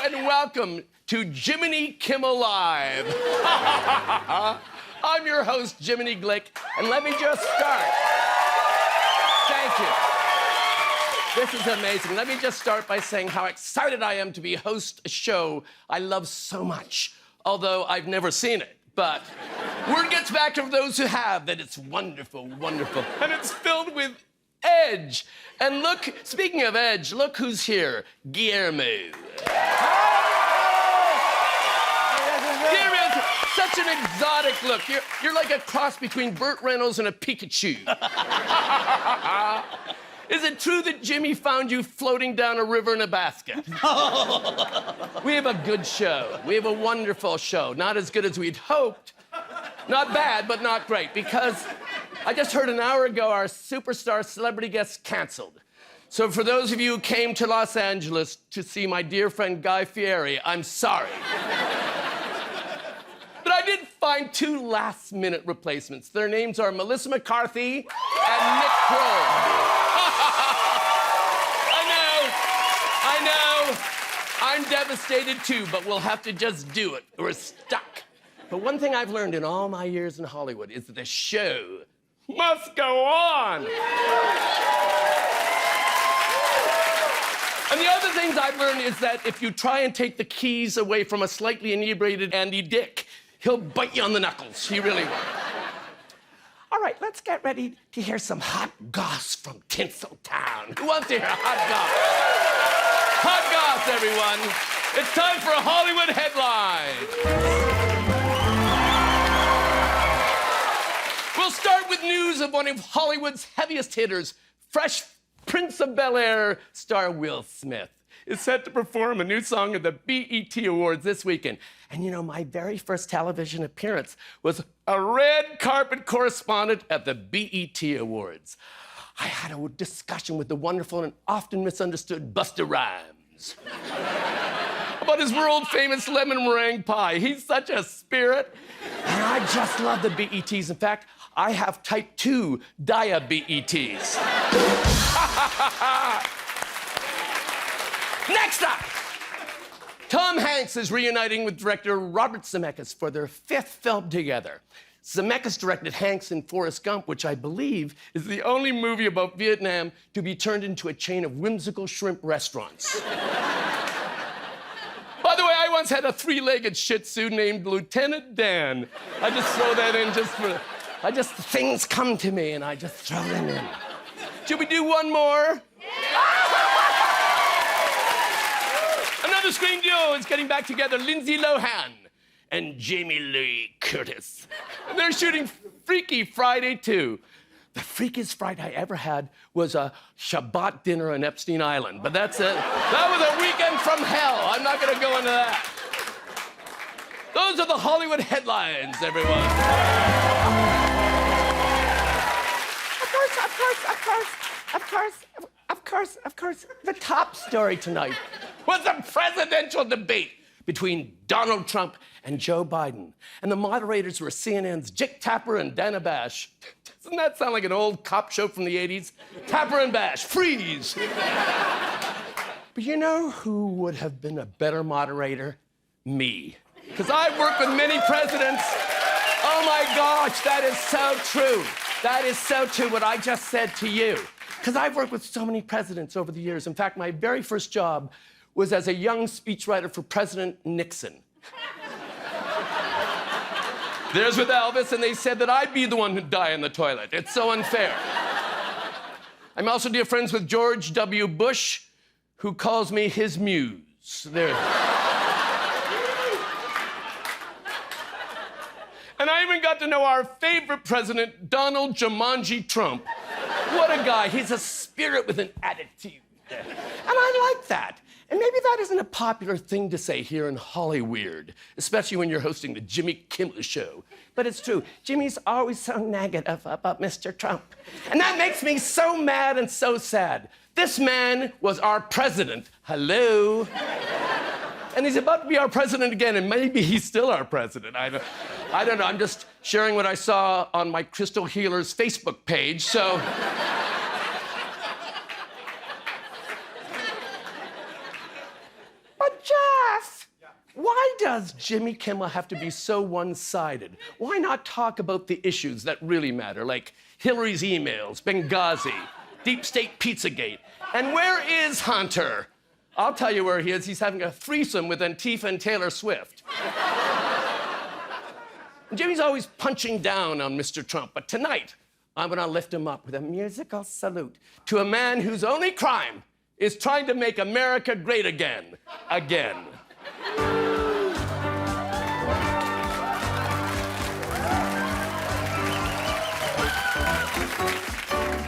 and welcome to Jiminy Kimmel Live. I'm your host, Jiminy Glick, and let me just start. Thank you. This is amazing. Let me just start by saying how excited I am to be host a show I love so much, although I've never seen it. But word gets back to those who have that it's wonderful, wonderful, and it's filled with edge. And look, speaking of edge, look who's here, Guillermo. Guillermo, such an exotic look. You're like a cross between Burt Reynolds and a Pikachu. Is it true that Jimmy found you floating down a river in a basket? We have a good show. We have a wonderful show. Not as good as we'd hoped. Not bad, but not great, because I just heard an hour ago our superstar celebrity guest canceled. So for those of you who came to Los Angeles to see my dear friend Guy Fieri, I'm sorry. But I did find two last-minute replacements. Their names are Melissa McCarthy and Nick Kroll. I know. I'm devastated too, but we'll have to just do it. We're stuck. But one thing I've learned in all my years in Hollywood is that the show must go on. And the other things I've learned is that if you try and take the keys away from a slightly inebriated Andy Dick, he'll bite you on the knuckles. He really will. All right, let's get ready to hear some hot goss from Tinseltown. Who wants to hear hot goss? Hot goss, everyone. It's time for a Hollywood headline. We'll start with news of one of Hollywood's heaviest hitters, Fresh Prince of Bel-Air star Will Smith is set to perform a new song at the BET Awards this weekend. And you know, my very first television appearance was a red carpet correspondent at the BET Awards. I had a discussion with the wonderful and often misunderstood Busta Rhymes about his world-famous lemon meringue pie. He's such a spirit. And I just love the BETs. In fact, I have type 2 diabetes. Next up, Tom Hanks is reuniting with director Robert Zemeckis for their 5th film together. Zemeckis directed Hanks in Forrest Gump, which I believe is the only movie about Vietnam to be turned into a chain of whimsical shrimp restaurants. By the way, I once had a 3-legged Shih Tzu named Lieutenant Dan. I just throw that in things come to me and I just throw them in. Should we do one more? Another screen duo is getting back together, Lindsay Lohan and Jamie Lee Curtis. And they're shooting Freaky Friday 2. The freakiest fright I ever had was a Shabbat dinner on Epstein Island, but that's it. That was a weekend from hell. I'm not gonna go into that. Those are the Hollywood headlines, everyone. Of course, the top story tonight was a presidential debate between Donald Trump and Joe Biden. And the moderators were CNN's Dick Tapper and Dana Bash. Doesn't that sound like an old cop show from the 80s? Tapper and Bash, freeze! But you know who would have been a better moderator? Me. Because I've worked with many presidents. Oh my gosh, that is so true. That is so true, what I just said to you. Because I've worked with so many presidents over the years. In fact, my very first job was as a young speechwriter for President Nixon. There's with Elvis, and they said that I'd be the one who'd die in the toilet. It's so unfair. I'm also dear friends with George W. Bush, who calls me his muse. There. And I even got to know our favorite president, Donald Jumanji Trump. What a guy. He's a spirit with an attitude. And I like that. And maybe that isn't a popular thing to say here in Hollyweird, especially when you're hosting the Jimmy Kimmel Show. But it's true. Jimmy's always so negative about Mr. Trump. And that makes me so mad and so sad. This man was our president. Hello? And he's about to be our president again, and maybe he's still our president. I don't know. I'm just sharing what I saw on my Crystal Healer's Facebook page, so... But Jeff, does Jimmy Kimmel have to be so one-sided? Why not talk about the issues that really matter, like Hillary's emails, Benghazi, Deep State Pizzagate? And where is Hunter? I'll tell you where he is. He's having a threesome with Antifa and Taylor Swift. Jimmy's always punching down on Mr. Trump, but tonight, I'm gonna lift him up with a musical salute to a man whose only crime is trying to make America great again. Again.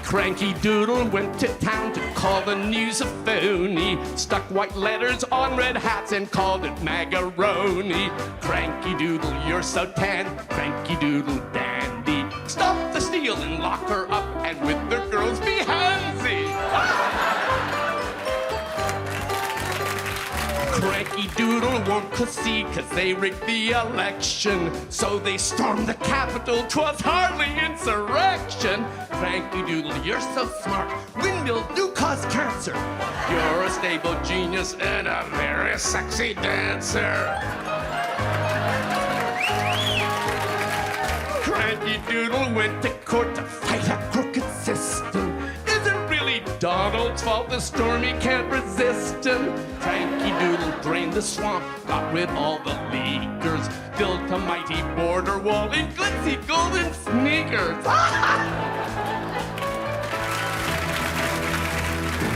Cranky Doodle went to town to call the news a phony. Stuck white letters on red hats and called it macaroni. Cranky Doodle, you're so tan. Cranky Doodle, dandy. Stop the steal and lock her up, and with the girls be handsy. Cranky Doodle won't concede 'cause they rigged the election. So they stormed the Capitol, 'twas hardly insurrection. Cranky Doodle, you're so smart. Windmills do cause cancer. You're a stable genius and a very sexy dancer. Cranky Doodle went to court to fight a crooked system. Is it really Donald's fault the stormy can't resist him? Cranky Doodle drained the swamp, got rid all the leakers, built a mighty border wall in glitzy golden sneakers.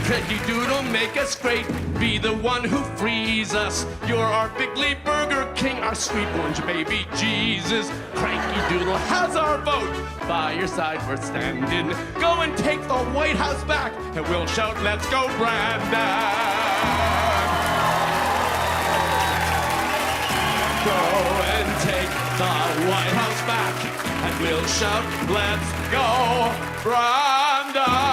Cranky Doodle, make us great, be the one who frees us. You're our bigly Burger King, our sweet orange baby Jesus. Cranky Doodle has our vote, by your side we're standing. Go and take the White House back, and we'll shout, let's go Brandon. Go and take the White House back, and we'll shout, let's go Brandon.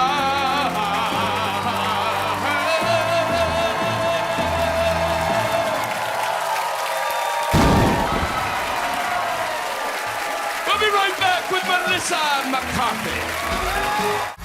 We'll be right back with Melissa McCarthy.